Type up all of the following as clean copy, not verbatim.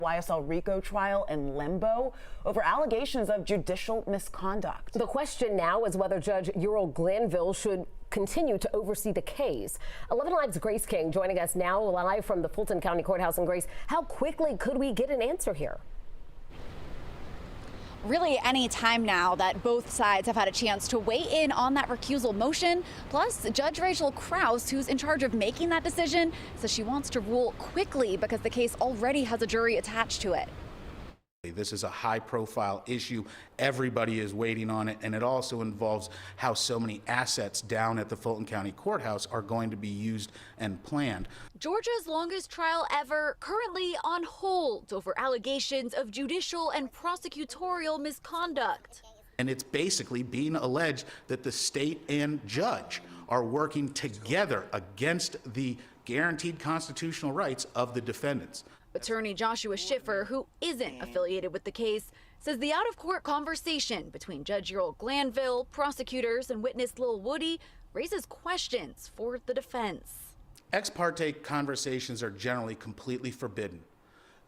YSL RICO trial in limbo over allegations of judicial misconduct. The question now is whether Judge Ural Glanville should continue to oversee the case. 11 Alive's Grace King joining us now live from the Fulton County Courthouse. And Grace, how quickly could we get an answer here? Really any time now that both sides have had a chance to weigh in on that recusal motion. Plus, Judge Rachel Krause, who's in charge of making that decision, says she wants to rule quickly because the case already has a jury attached to it. This is a high-profile issue. Everybody is waiting on it, and it also involves how so many assets down at the Fulton County Courthouse are going to be used and planned. Georgia's longest trial ever, currently on hold over allegations of judicial and prosecutorial misconduct. And it's basically being alleged that the state and judge are working together against the guaranteed constitutional rights of the defendants. Attorney Joshua Schiffer, who isn't affiliated with the case, says the out-of-court conversation between Judge Ural Glanville, prosecutors, and witness Lil Woody raises questions for the defense. Ex parte conversations are generally completely forbidden.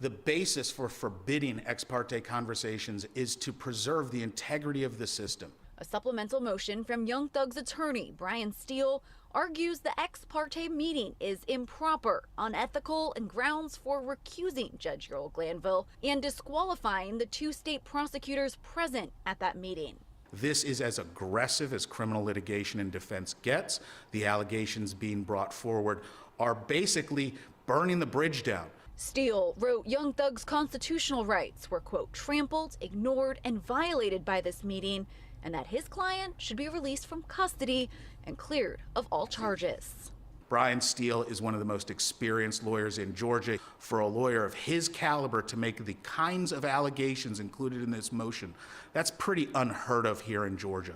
The basis for forbidding ex parte conversations is to preserve the integrity of the system. A supplemental motion from Young Thug's attorney, Brian Steele, argues the ex parte meeting is improper, unethical, and grounds for recusing Judge Ural Glanville and disqualifying the two state prosecutors present at that meeting. This is as aggressive as criminal litigation and defense gets. The allegations being brought forward are basically burning the bridge down. Steele wrote Young Thug's constitutional rights were, quote, trampled, ignored, and violated by this meeting, and that his client should be released from custody and cleared of all charges. Brian Steele is one of the most experienced lawyers in Georgia. For a lawyer of his caliber to make the kinds of allegations included in this motion, that's pretty unheard of here in Georgia.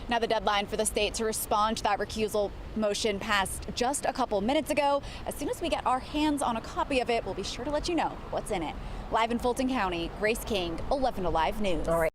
Now, the deadline for the state to respond to that recusal motion passed just a couple minutes ago. As soon as we get our hands on a copy of it, we'll be sure to let you know what's in it. Live in Fulton County, Grace King, 11 Alive News. All right.